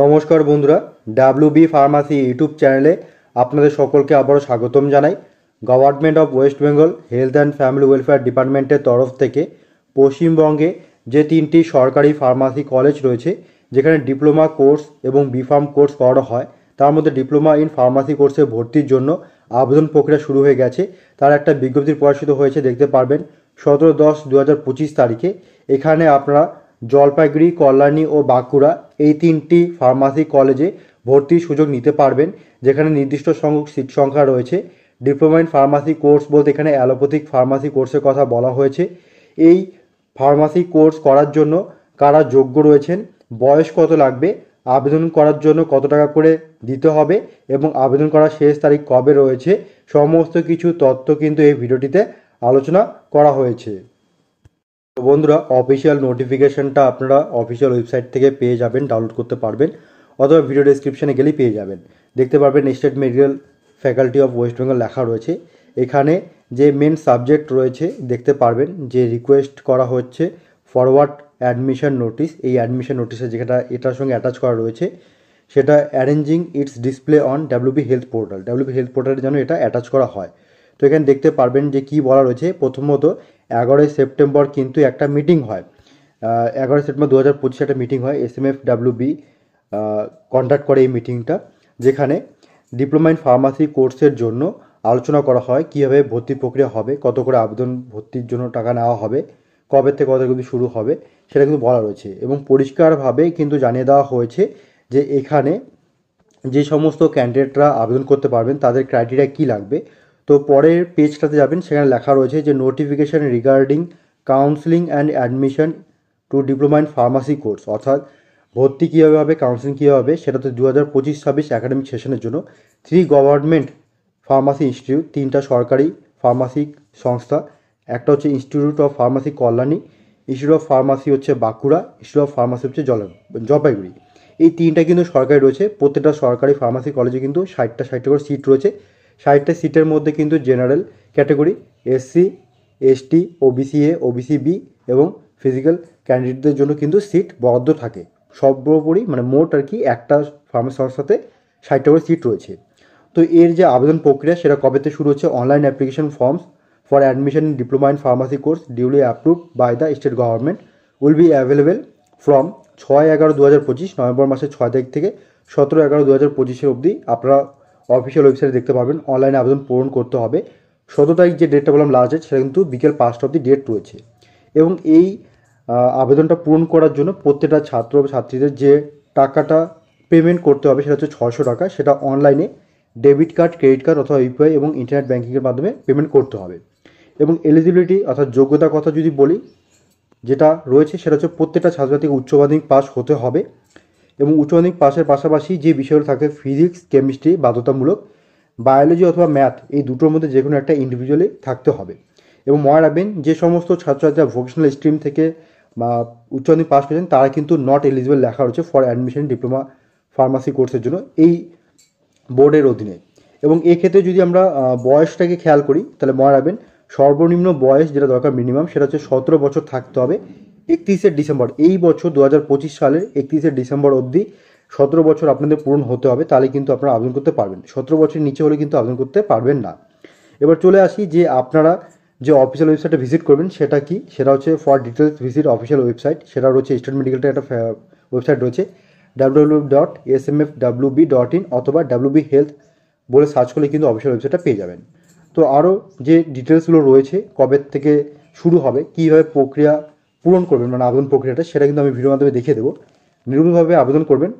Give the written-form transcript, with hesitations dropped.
নমস্কার বন্ধুরা, WB pharmacy YouTube চ্যানেলে আপনাদের সকলকে আবারও স্বাগতম জানাই। Government of West Bengal health and family welfare ডিপার্টমেন্টের তরফ থেকে পশ্চিমবঙ্গে যে 3টি সরকারি ফার্মাসি কলেজ রয়েছে, যেখানে ডিপ্লোমা কোর্স এবং বিফার্ম কোর্স করানো হয়, তার মধ্যে ডিপ্লোমা ইন ফার্মাসি কোর্সে ভর্তির জন্য আবেদন প্রক্রিয়া শুরু হয়ে গেছে। তার একটা বিজ্ঞপ্তি প্রকাশিত হয়েছে, দেখতে পারবেন 17/10/2025 তারিখে। এখানে আপনারা জলপাইগুড়ি, কল্যাণী ও বাঁকুড়া এই 3টি ফার্মাসি কলেজে ভর্তির সুযোগ নিতে পারবেন, যেখানে নির্দিষ্ট সংখ্যক সিট সংখ্যা রয়েছে। ডিপ্লোমা ইন ফার্মাসি কোর্স বলতে এখানে অ্যালোপ্যাথিক ফার্মাসি কোর্সের কথা বলা হয়েছে। এই ফার্মাসি কোর্স করার জন্য কারা যোগ্য রয়েছেন, বয়স কত লাগবে, আবেদন করার জন্য কত টাকা করে দিতে হবে এবং আবেদন করার শেষ তারিখ কবে রয়েছে, সমস্ত কিছু তথ্য কিন্তু এই ভিডিওটিতে আলোচনা করা হয়েছে। তো বন্ধুরা, অফিসিয়াল নোটিফিকেশনটা আপনারা অফিসিয়াল ওয়েবসাইট থেকে পেয়ে যাবেন, ডাউনলোড করতে পারবেন, অথবা ভিডিও ডেসক্রিপশনে গেলেই পেয়ে যাবেন। দেখতে পারবেন state medical faculty of West Bengal লেখা রয়েছে। এখানে যে মেন সাবজেক্ট রয়েছে দেখতে পারবেন যে রিকোয়েস্ট করা হচ্ছে ফরওয়ার্ড অ্যাডমিশন নোটিশ। এই অ্যাডমিশন নোটিশে যেটা এটার সঙ্গে অ্যাটাচ করা রয়েছে, সেটা arranging it's display on WB health portal. WB health পোর্টালের জন্য এটা অ্যাটাচ করা হয়। তো এখানে দেখতে পারবেন যে কী বলা রয়েছে। প্রথমত 11ই সেপ্টেম্বর কিন্তু একটা মিটিং হয়, 11ই সেপ্টেম্বর 2025 একটা মিটিং হয়। SMFWB কন্ডাক্ট করে এই মিটিংটা, যেখানে ডিপ্লোমা ইন ফার্মাসি কোর্সের জন্য আলোচনা করা হয় কীভাবে ভর্তি প্রক্রিয়া হবে, কত করে আবেদন ভর্তির জন্য টাকা নেওয়া হবে, কবে থেকে কত কিন্তু শুরু হবে, সেটা কিন্তু বলা রয়েছে। এবং পরিষ্কারভাবে কিন্তু জানিয়ে দেওয়া হয়েছে যে এখানে যে সমস্ত ক্যান্ডিডেটরা আবেদন করতে পারবেন তাদের ক্রাইটেরিয়া কী লাগবে। তো পরের পেজটাতে যাবেন, সেখানে লেখা রয়েছে যে notification regarding counselling and admission to diploma in pharmacy course, অর্থাৎ ভর্তি কীভাবে হবে, কাউন্সিলিং কীভাবে হবে, সেটা তো 2025-26 একাডেমিক সেশনের জন্য 3 গভর্নমেন্ট ফার্মাসি ইনস্টিটিউট, 3টা সরকারি ফার্মাসি সংস্থা, একটা হচ্ছে institute of pharmacy Kalyani, institute of pharmacy হচ্ছে বাঁকুড়া, ইনস্টিটিউট অফ ফার্মাসি হচ্ছে জলপাইগুড়ি। এই 3টা কিন্তু সরকারি রয়েছে। প্রত্যেকটা সরকারি ফার্মাসি কলেজে কিন্তু 60টা করে সিট রয়েছে। 60টা সিটের মধ্যে কিন্তু general category, SC, ST, OBCA, OBCB এবং ফিজিক্যাল ক্যান্ডিডেটদের জন্য কিন্তু সিট বরাদ্দ থাকে। সর্বোপরি মানে মোট আর কি একটা ফার্মাসি সংস্থাতে 60টা করে সিট রয়েছে। তো এর যে আবেদন প্রক্রিয়া সেটা কবেতে শুরু হচ্ছে, online application forms for admission in diploma in pharmacy course duly approved by the state government will be available from 6/11/2025 নভেম্বর মাসের 6 তারিখ থেকে 17/11/2025 অবধি আপনারা অফিসিয়াল ওয়েবসাইটে দেখতে পাবেন। অনলাইনে আবেদন পূরণ করতে হবে। 17 তারিখ যে ডেটটা বললাম লাস্ট ডেট, সেটা কিন্তু বিকেল 5টা অবধি ডেট রয়েছে। এবং এই আবেদনটা পূরণ করার জন্য প্রত্যেকটা ছাত্র বা ছাত্রীদের যে টাকাটা পেমেন্ট করতে হবে সেটা হচ্ছে 600 টাকা। সেটা অনলাইনে ডেবিট কার্ড, ক্রেডিট কার্ড অথবা ইউপিআই এবং ইন্টারনেট ব্যাঙ্কিংয়ের মাধ্যমে পেমেন্ট করতে হবে। এবং এলিজিবিলিটি অর্থাৎ যোগ্যতার কথা যদি বলি, যেটা রয়েছে সেটা হচ্ছে প্রত্যেকটা ছাত্রছাত্রীকে উচ্চ মাধ্যমিক পাস হতে হবে এবং উচ্চ মাধ্যমিক পাসের পাশাপাশি যে বিষয়গুলো থাকে ফিজিক্স, কেমিস্ট্রি বাধ্যতামূলক, বায়োলজি অথবা ম্যাথ এই দুটোর মধ্যে যে কোনো একটা ইন্ডিভিজুয়ালি থাকতে হবে। এবং মনে রাখবেন যে সমস্ত ছাত্রছাত্রীরা ভোকেশনাল স্ট্রিম থেকে বা উচ্চ মাধ্যমিক পাস করেছেন তারা কিন্তু নট এলিজিবল লেখা রয়েছে ফর অ্যাডমিশন ডিপ্লোমা ফার্মাসি কোর্সের জন্য এই বোর্ডের অধীনে। এবং এক্ষেত্রে যদি আমরা বয়সটাকে খেয়াল করি, তাহলে মনে রাখবেন সর্বনিম্ন বয়স যেটা দরকার মিনিমাম, সেটা হচ্ছে 17 বছর থাকতে হবে। 31শে ডিসেম্বর এই বছর 2025 সালের 31শে ডিসেম্বর অবধি 17 বছর আপনাদের পূরণ হতে হবে, তাহলে কিন্তু আপনারা আবেদন করতে পারবেন। 17 বছরের নিচে হলে কিন্তু আবেদন করতে পারবেন না। এবার চলে আসি যে আপনারা যে অফিসিয়াল ওয়েবসাইটে ভিজিট করবেন সেটা কি, সেটা হচ্ছে for details visit official website. সেটা রয়েছে স্টেট মেডিকেলটা একটা ওয়েবসাইট রয়েছে www.smfwb.in অথবা WB হেলথ বলে সার্চ করলে কিন্তু অফিসিয়াল ওয়েবসাইটটা পেয়ে যাবেন। তো আরও যে ডিটেলসগুলো রয়েছে, কবে থেকে শুরু হবে, কীভাবে প্রক্রিয়া পূরণ করবেন মানে আবেদন প্রক্রিয়াটা, সেটা কিন্তু আমি ভিডিওর মাধ্যমে দেখিয়ে দেবো। নির্ভুলভাবে আবেদন করবেন,